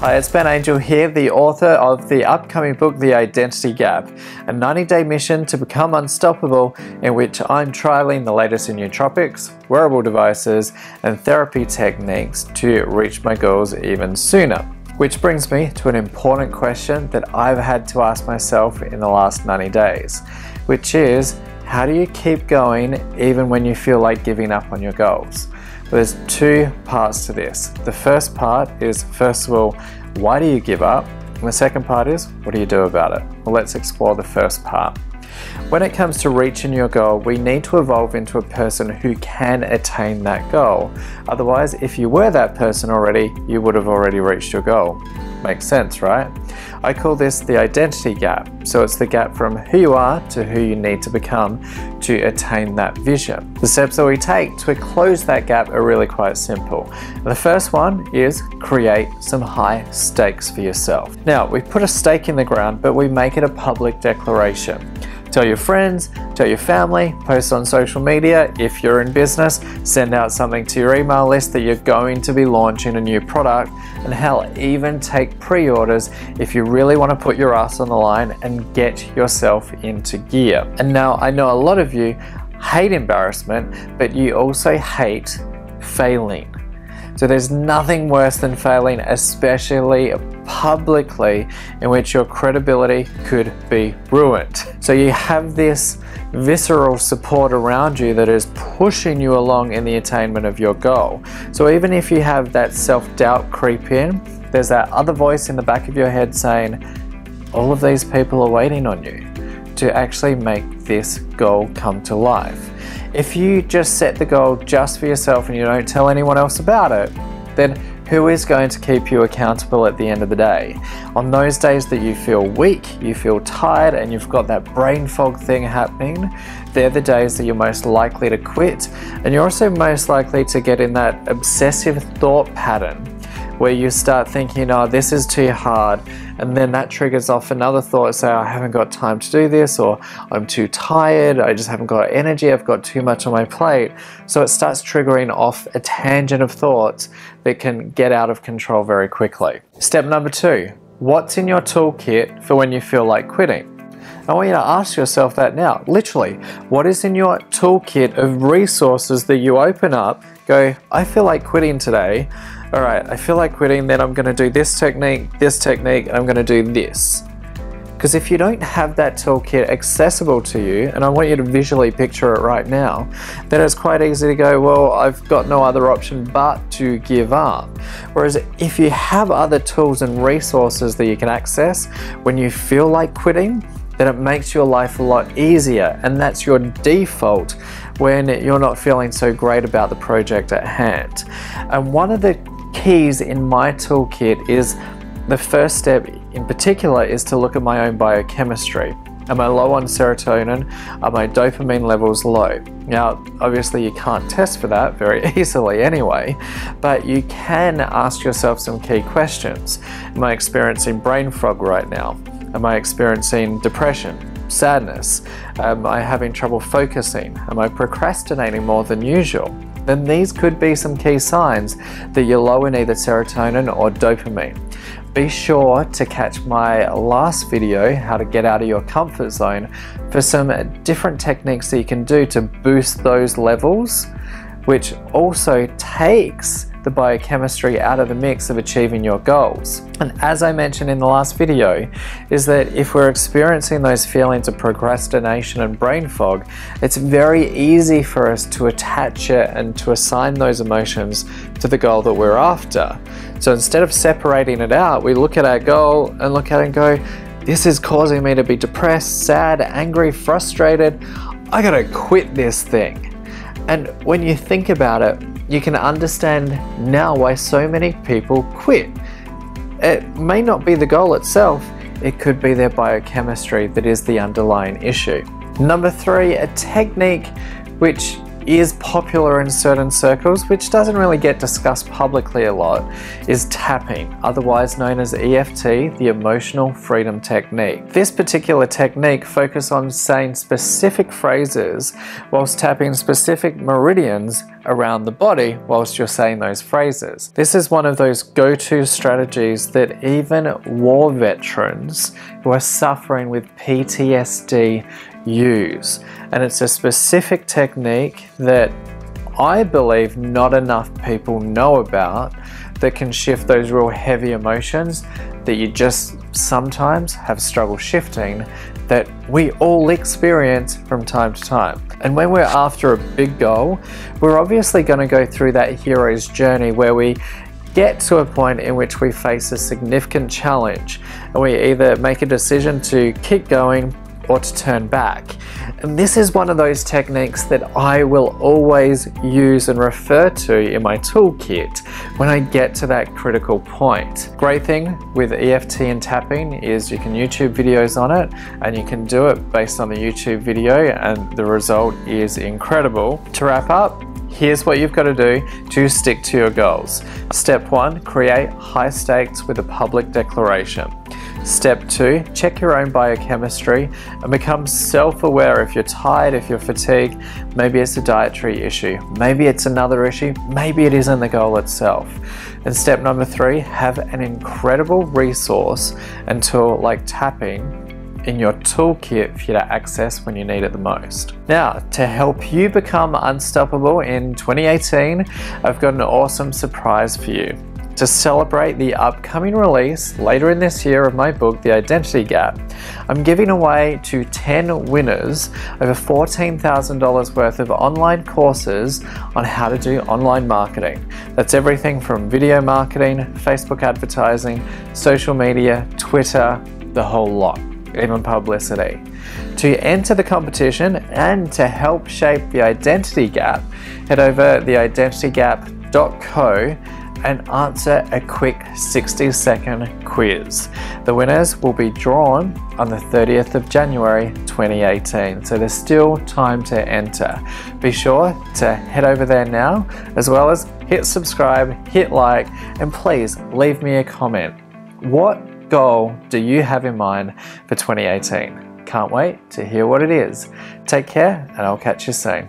Hi, it's Ben Angel here, the author of the upcoming book, The Identity Gap, a 90-day mission to become unstoppable in which I'm trialing the latest in nootropics, wearable devices, and therapy techniques to reach my goals even sooner. Which brings me to an important question that I've had to ask myself in the last 90 days, which is, how do you keep going even when you feel like giving up on your goals? Well, there's two parts to this. The first part is, first of all, why do you give up? And the second part is, what do you do about it? Well, let's explore the first part. When it comes to reaching your goal, we need to evolve into a person who can attain that goal. Otherwise, if you were that person already, you would have already reached your goal. Makes sense, right? I call this the identity gap. So it's the gap from who you are to who you need to become to attain that vision. The steps that we take to close that gap are really quite simple. The first one is create some high stakes for yourself. Now, we put a stake in the ground, but we make it a public declaration. Tell your friends, tell your family, post on social media. If you're in business, send out something to your email list that you're going to be launching a new product, and hell, even take pre-orders if you really want to put your ass on the line and get yourself into gear. And now I know a lot of you hate embarrassment, but you also hate failing. So there's nothing worse than failing, especially publicly, in which your credibility could be ruined. So you have this visceral support around you that is pushing you along in the attainment of your goal. So even if you have that self-doubt creep in, there's that other voice in the back of your head saying, all of these people are waiting on you to actually make this goal come to life. If you just set the goal just for yourself and you don't tell anyone else about it, then who is going to keep you accountable at the end of the day? On those days that you feel weak, you feel tired, and you've got that brain fog thing happening, they're the days that you're most likely to quit, and you're also most likely to get in that obsessive thought pattern where you start thinking, oh, this is too hard, and then that triggers off another thought, say, I haven't got time to do this, or I'm too tired, I just haven't got energy, I've got too much on my plate. So it starts triggering off a tangent of thoughts that can get out of control very quickly. Step number 2, what's in your toolkit for when you feel like quitting? I want you to ask yourself that now. Literally, what is in your toolkit of resources that you open up, go, I feel like quitting today. All right, I feel like quitting, then I'm gonna do this technique, and I'm gonna do this. Because if you don't have that toolkit accessible to you, and I want you to visually picture it right now, then it's quite easy to go, well, I've got no other option but to give up. Whereas if you have other tools and resources that you can access when you feel like quitting, then it makes your life a lot easier, and that's your default when you're not feeling so great about the project at hand. And one of the keys in my toolkit is, the first step in particular is to look at my own biochemistry. Am I low on serotonin? Are my dopamine levels low? Now, obviously you can't test for that very easily anyway, but you can ask yourself some key questions. Am I experiencing brain fog right now? Am I experiencing depression, sadness? Am I having trouble focusing? Am I procrastinating more than usual? Then these could be some key signs that you're low in either serotonin or dopamine. Be sure to catch my last video, how to get out of your comfort zone, for some different techniques that you can do to boost those levels, which also takes the biochemistry out of the mix of achieving your goals. And as I mentioned in the last video, is that if we're experiencing those feelings of procrastination and brain fog, it's very easy for us to attach it and to assign those emotions to the goal that we're after. So instead of separating it out, we look at our goal and look at it and go, this is causing me to be depressed, sad, angry, frustrated. I gotta quit this thing. And when you think about it, you can understand now why so many people quit. It may not be the goal itself, it could be their biochemistry that is the underlying issue. Number 3, a technique which is popular in certain circles, which doesn't really get discussed publicly a lot, is tapping, otherwise known as EFT, the Emotional Freedom Technique. This particular technique focuses on saying specific phrases whilst tapping specific meridians around the body whilst you're saying those phrases. This is one of those go-to strategies that even war veterans who are suffering with PTSD use, and it's a specific technique that I believe not enough people know about, that can shift those real heavy emotions that you just sometimes have struggle shifting, that we all experience from time to time. And when we're after a big goal, we're obviously going to go through that hero's journey where we get to a point in which we face a significant challenge and we either make a decision to keep going or to turn back. And this is one of those techniques that I will always use and refer to in my toolkit when I get to that critical point. Great thing with EFT and tapping is you can YouTube videos on it, and you can do it based on the YouTube video, and the result is incredible. To wrap up, here's what you've got to do to stick to your goals. Step 1, create high stakes with a public declaration. Step 2, check your own biochemistry and become self-aware if you're tired, if you're fatigued. Maybe it's a dietary issue, maybe it's another issue, maybe it isn't the goal itself. And step number 3, have an incredible resource and tool like tapping in your toolkit for you to access when you need it the most. Now, to help you become unstoppable in 2018, I've got an awesome surprise for you. To celebrate the upcoming release later in this year of my book, The Identity Gap, I'm giving away to 10 winners over $14,000 worth of online courses on how to do online marketing. That's everything from video marketing, Facebook advertising, social media, Twitter, the whole lot, even publicity. To enter the competition and to help shape the identity gap, head over theidentitygap.co and answer a quick 60-second quiz. The winners will be drawn on the 30th of January 2018, so there's still time to enter. Be sure to head over there now, as well as hit subscribe, hit like, and please leave me a comment. What goal do you have in mind for 2018? Can't wait to hear what it is. Take care, and I'll catch you soon.